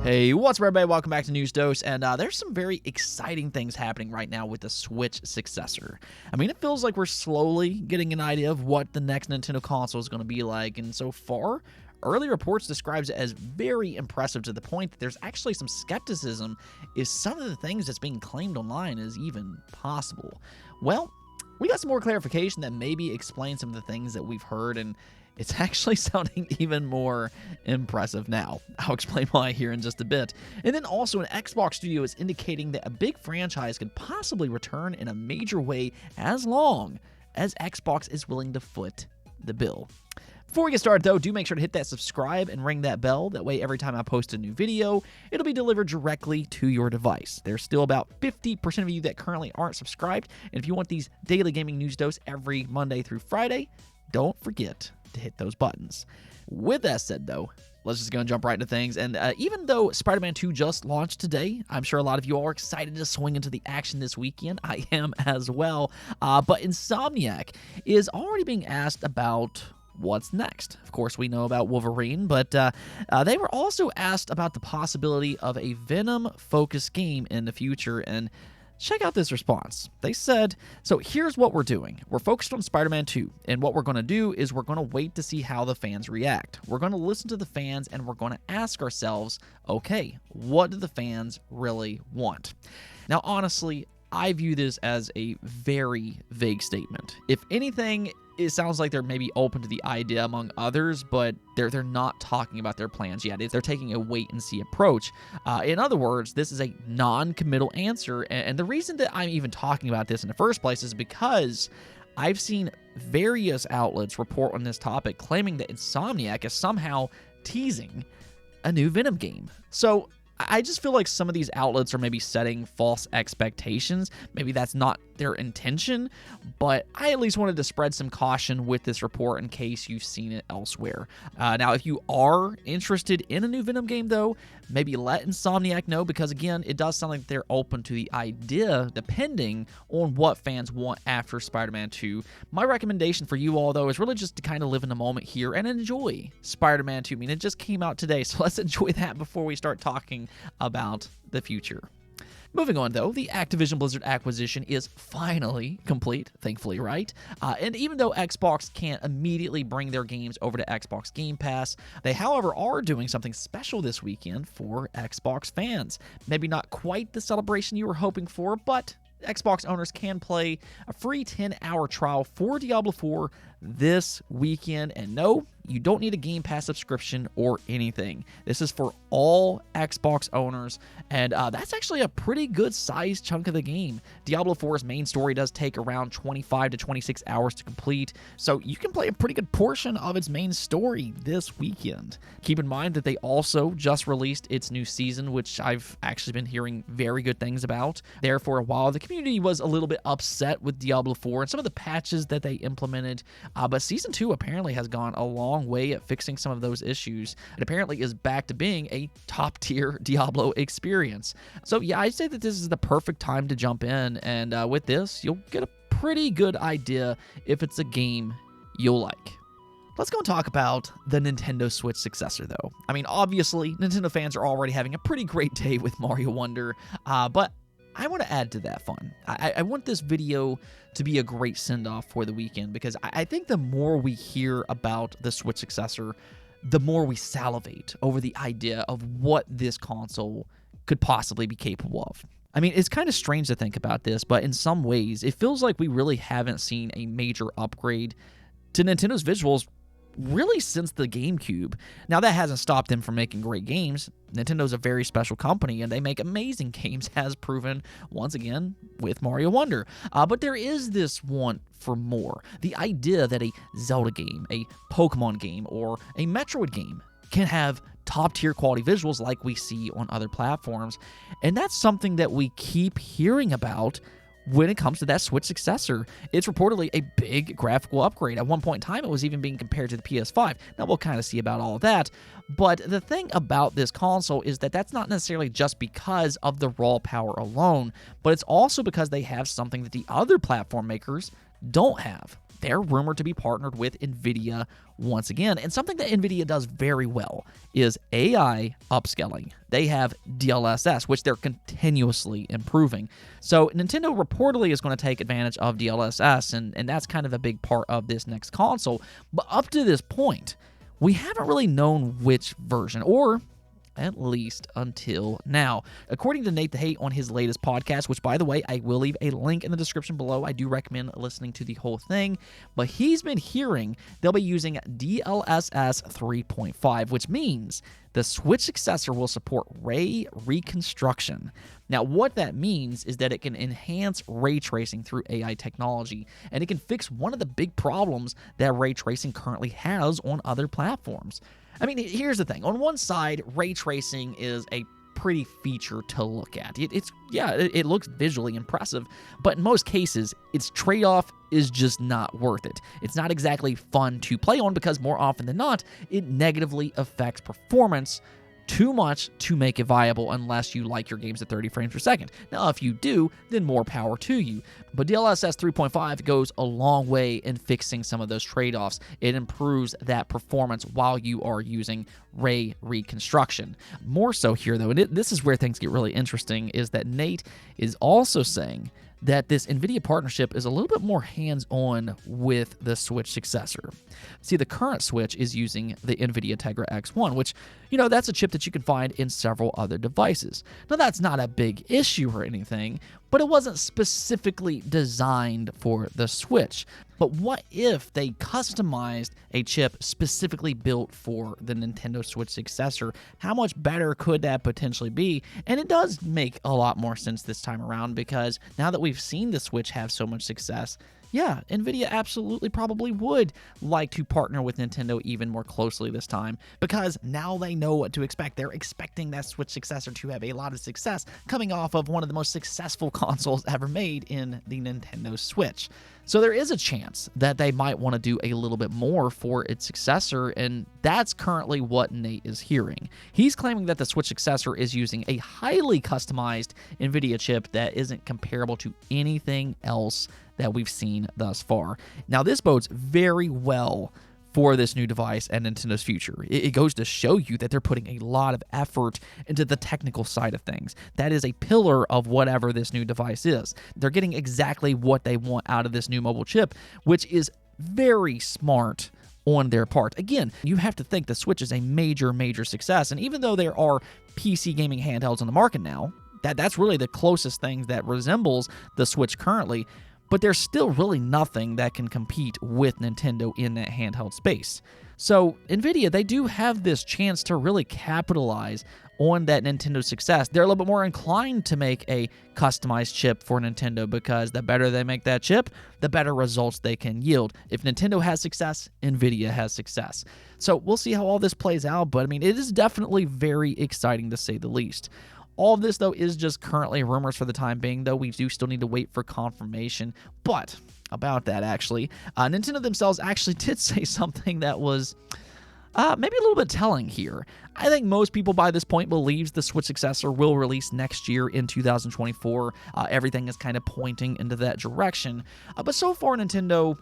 Hey, what's up, everybody? Welcome back to News Dose, and there's some very exciting things happening right now with the Switch successor. I mean, it feels like we're slowly getting an idea of what the next Nintendo console is going to be like, and so far, early reports describes it as very impressive to the point that there's actually some skepticism if some of the things that's being claimed online is even possible. Well, we got some more clarification that maybe explains some of the things that we've heard, and it's actually sounding even more impressive now. I'll explain why here in just a bit. And then also an Xbox studio is indicating that a big franchise could possibly return in a major way as long as Xbox is willing to foot the bill. Before we get started, though, do make sure to hit that subscribe and ring that bell. That way, every time I post a new video, it'll be delivered directly to your device. There's still about 50% of you that currently aren't subscribed. And if you want these daily gaming news dose every Monday through Friday, don't forget to hit those buttons. With that said, though, let's just go and jump right into things. And even though Spider-Man 2 just launched today, I'm sure a lot of you are excited to swing into the action this weekend. I am as well. But Insomniac is already being asked about what's next. Of course, we know about Wolverine, but they were also asked about the possibility of a Venom-focused game in the future, and check out this response. They said, so here's what we're doing. We're focused on Spider-Man 2, and what we're going to do is we're going to wait to see how the fans react. We're going to listen to the fans, and we're going to ask ourselves, okay, what do the fans really want? Now, honestly, I view this as a very vague statement. If anything, it sounds like they're maybe open to the idea among others, but they're not talking about their plans yet. They're taking a wait-and-see approach. In other words, this is a non-committal answer, and the reason that I'm even talking about this in the first place is because I've seen various outlets report on this topic claiming that Insomniac is somehow teasing a new Venom game. So I just feel like some of these outlets are maybe setting false expectations. Maybe that's not their intention, but I at least wanted to spread some caution with this report in case you've seen it elsewhere. Now, if you are interested in a new Venom game, though, maybe let Insomniac know, because again, it does sound like they're open to the idea depending on what fans want after Spider-Man 2. My recommendation for you all, though, is really just to kind of live in the moment here and enjoy Spider-Man 2. I mean, it just came out today, so let's enjoy that before we start talking about the future. Moving on, though, the Activision Blizzard acquisition is finally complete, thankfully, right? And even though Xbox can't immediately bring their games over to Xbox Game Pass, they, however, are doing something special this weekend for Xbox fans. Maybe not quite the celebration you were hoping for, but Xbox owners can play a free 10-hour trial for Diablo 4 this weekend. And no, you don't need a Game Pass subscription or anything. This is for all Xbox owners, and that's actually a pretty good sized chunk of the game. Diablo 4's main story does take around 25 to 26 hours to complete, so you can play a pretty good portion of its main story this weekend. Keep in mind that they also just released its new season, which I've actually been hearing very good things about. There for a while, the community was a little bit upset with Diablo 4 and some of the patches that they implemented, but Season 2 apparently has gone a long way at fixing some of those issues. It apparently is back to being a top-tier Diablo experience. So yeah, I'd say that this is the perfect time to jump in, and with this, you'll get a pretty good idea if it's a game you'll like. Let's go and talk about the Nintendo Switch successor, though. I mean, obviously, Nintendo fans are already having a pretty great day with Mario Wonder, but I want to add to that fun. I want this video to be a great send-off for the weekend, because I think the more we hear about the Switch successor, the more we salivate over the idea of what this console could possibly be capable of. I mean, it's kind of strange to think about this, but in some ways, it feels like we really haven't seen a major upgrade to Nintendo's visuals really since the GameCube. Now, that hasn't stopped them from making great games. Nintendo's a very special company, and they make amazing games, as proven once again with Mario Wonder. But there is this want for more. The idea that a Zelda game, a Pokemon game, or a Metroid game can have top-tier quality visuals like we see on other platforms. And that's something that we keep hearing about when it comes to that Switch successor. It's reportedly a big graphical upgrade. At one point in time, it was even being compared to the PS5. Now, we'll kind of see about all of that. But the thing about this console is that that's not necessarily just because of the raw power alone, but it's also because they have something that the other platform makers don't have. they're rumored to be partnered with NVIDIA once again. And something that NVIDIA does very well is AI upscaling. They have DLSS, which they're continuously improving. So Nintendo reportedly is going to take advantage of DLSS, and that's kind of a big part of this next console. But up to this point, we haven't really known which version, or at least until now. According to Nate the Hate on his latest podcast, which, by the way, I will leave a link in the description below. I do recommend listening to the whole thing. But he's been hearing they'll be using DLSS 3.5, which means the Switch successor will support ray reconstruction. Now, what that means is that it can enhance ray tracing through AI technology, and it can fix one of the big problems that ray tracing currently has on other platforms. I mean, here's the thing. On one side, ray tracing is a pretty feature to look at. It looks visually impressive, but in most cases, its trade-off is just not worth it. It's not exactly fun to play on because more often than not, it negatively affects performance too much to make it viable unless you like your games at 30 frames per second. Now, if you do, then more power to you. But DLSS 3.5 goes a long way in fixing some of those trade-offs. It improves that performance while you are using ray reconstruction. More so here, though, and this is where things get really interesting, is that Nate is also saying that this NVIDIA partnership is a little bit more hands-on with the Switch successor. See, the current Switch is using the NVIDIA Tegra X1, which, that's a chip that you can find in several other devices. Now, that's not a big issue or anything, but it wasn't specifically designed for the Switch. But what if they customized a chip specifically built for the Nintendo Switch successor? How much better could that potentially be? And it does make a lot more sense this time around, because now that we've seen the Switch have so much success, yeah, NVIDIA absolutely probably would like to partner with Nintendo even more closely this time, because now they know what to expect. They're expecting that Switch successor to have a lot of success coming off of one of the most successful consoles ever made in the Nintendo Switch. So there is a chance that they might want to do a little bit more for its successor, and that's currently what Nate is hearing. He's claiming that the Switch successor is using a highly customized NVIDIA chip that isn't comparable to anything else that we've seen thus far. Now, this bodes very well for this new device and Nintendo's future. It goes to show you that they're putting a lot of effort into the technical side of things. That is a pillar of whatever this new device is. They're getting exactly what they want out of this new mobile chip, which is very smart on their part. Again, you have to think the Switch is a major, major success, and even though there are PC gaming handhelds on the market now, that's really the closest thing that resembles the Switch currently, but there's still really nothing that can compete with Nintendo in that handheld space. So NVIDIA, they do have this chance to really capitalize on that Nintendo success. They're a little bit more inclined to make a customized chip for Nintendo, because the better they make that chip, the better results they can yield. If Nintendo has success, NVIDIA has success. So we'll see how all this plays out, but I mean, it is definitely very exciting to say the least. All of this, though, is just currently rumors for the time being, though we do still need to wait for confirmation. But about that, actually, Nintendo themselves actually did say something that was maybe a little bit telling here. I think most people by this point believes the Switch successor will release next year in 2024. Everything is kind of pointing into that direction. But so far, Nintendo,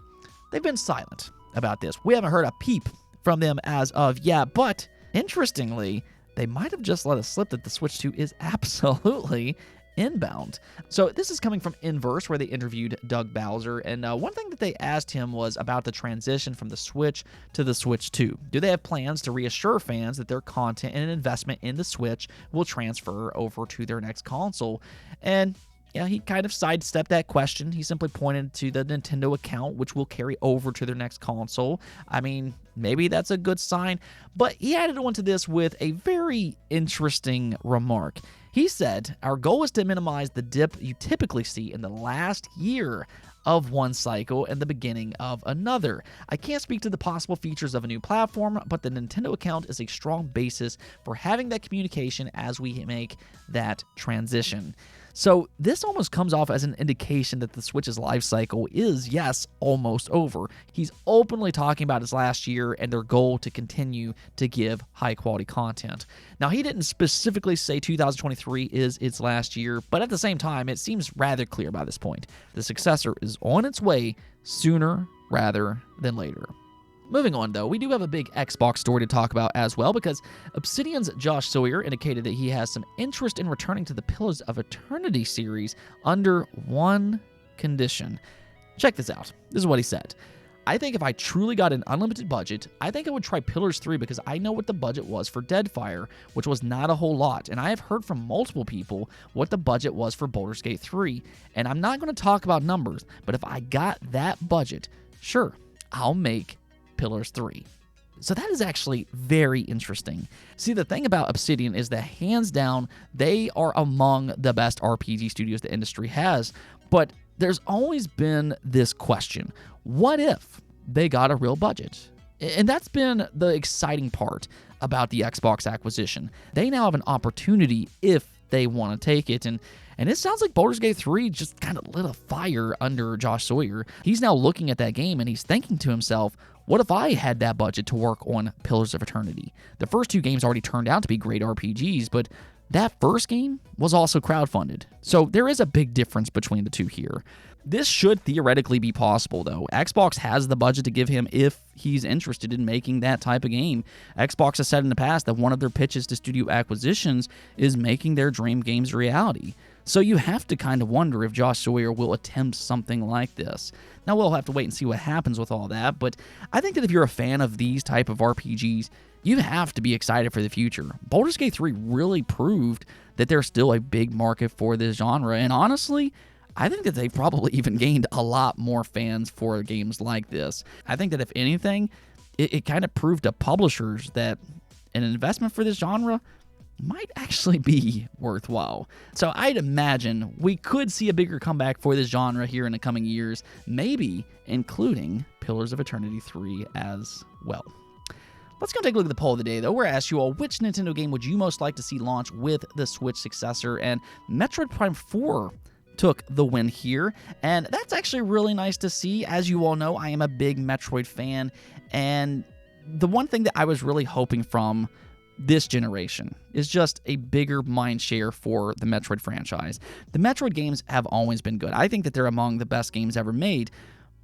they've been silent about this. We haven't heard a peep from them as of yet, but interestingly, they might have just let us slip that the Switch 2 is absolutely inbound. So this is coming from Inverse, where they interviewed Doug Bowser, and one thing that they asked him was about the transition from the Switch to the Switch 2. Do they have plans to reassure fans that their content and investment in the Switch will transfer over to their next console? And yeah, he kind of sidestepped that question. He simply pointed to the Nintendo account, which will carry over to their next console. I mean, maybe that's a good sign, but he added on to this with a very interesting remark. He said, "Our goal is to minimize the dip you typically see in the last year of one cycle and the beginning of another. I can't speak to the possible features of a new platform, but the Nintendo account is a strong basis for having that communication as we make that transition." So this almost comes off as an indication that the Switch's life cycle is, yes, almost over. He's openly talking about his last year and their goal to continue to give high-quality content. Now, he didn't specifically say 2023 is its last year, but at the same time, it seems rather clear by this point. The successor is on its way sooner rather than later. Moving on, though, we do have a big Xbox story to talk about as well, because Obsidian's Josh Sawyer indicated that he has some interest in returning to the Pillars of Eternity series under one condition. Check this out. This is what he said. I think if I truly got an unlimited budget, I think I would try Pillars 3 because I know what the budget was for Deadfire, which was not a whole lot, and I have heard from multiple people what the budget was for Baldur's Gate 3, and I'm not going to talk about numbers, but if I got that budget, sure, I'll make Pillars 3. So that is actually very interesting. See, the thing about Obsidian is that hands down, they are among the best RPG studios the industry has, but there's always been this question: what if they got a real budget? And that's been the exciting part about the Xbox acquisition. They now have an opportunity if they want to take it, and it sounds like Baldur's Gate 3 just kind of lit a fire under Josh Sawyer. He's now looking at that game and he's thinking to himself, what if I had that budget to work on Pillars of Eternity? The first two games already turned out to be great RPGs, but that first game was also crowdfunded. So there is a big difference between the two here. This should theoretically be possible, though. Xbox has the budget to give him if he's interested in making that type of game. Xbox has said in the past that one of their pitches to studio acquisitions is making their dream games a reality. So you have to kind of wonder if Josh Sawyer will attempt something like this. Now, we'll have to wait and see what happens with all that, but I think that if you're a fan of these type of RPGs, you have to be excited for the future. Baldur's Gate 3 really proved that there's still a big market for this genre, and honestly, I think that they've probably even gained a lot more fans for games like this. I think that if anything, it kind of proved to publishers that an investment for this genre might actually be worthwhile. So I'd imagine we could see a bigger comeback for this genre here in the coming years, maybe including Pillars of Eternity 3 as well. Let's go take a look at the poll of the day, though. We're asking you all, which Nintendo game would you most like to see launch with the Switch successor? And Metroid Prime 4 took the win here, and that's actually really nice to see. As you all know, I am a big Metroid fan, and the one thing that I was really hoping from this generation is just a bigger mind share for the Metroid franchise. The Metroid games have always been good. I think that they're among the best games ever made,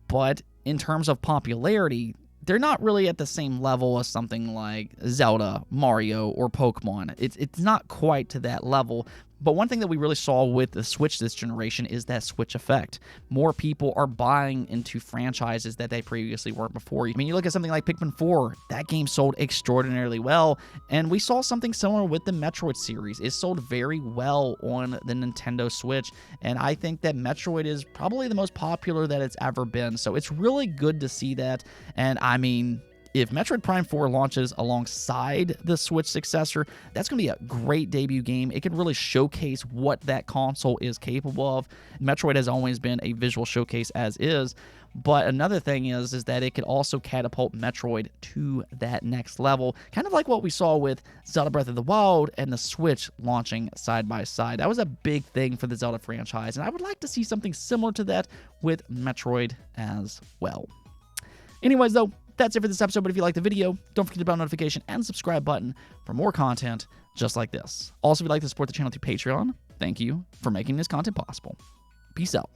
but in terms of popularity, they're not really at the same level as something like Zelda, Mario, or Pokemon. It's not quite to that level. But one thing that we really saw with the Switch this generation is that Switch effect. More people are buying into franchises that they previously weren't before. I mean, you look at something like Pikmin 4, that game sold extraordinarily well, and we saw something similar with the Metroid series. It sold very well on the Nintendo Switch, and I think that Metroid is probably the most popular that it's ever been, so it's really good to see that. And I mean, if Metroid Prime 4 launches alongside the Switch successor, that's going to be a great debut game. It can really showcase what that console is capable of. Metroid has always been a visual showcase as is, but another thing is that it could also catapult Metroid to that next level, kind of like what we saw with Zelda Breath of the Wild and the Switch launching side by side. That was a big thing for the Zelda franchise, and I would like to see something similar to that with Metroid as well. Anyways, though, that's it for this episode, but if you like the video, don't forget the bell notification and subscribe button for more content just like this. Also, if you'd like to support the channel through Patreon, thank you for making this content possible. Peace out.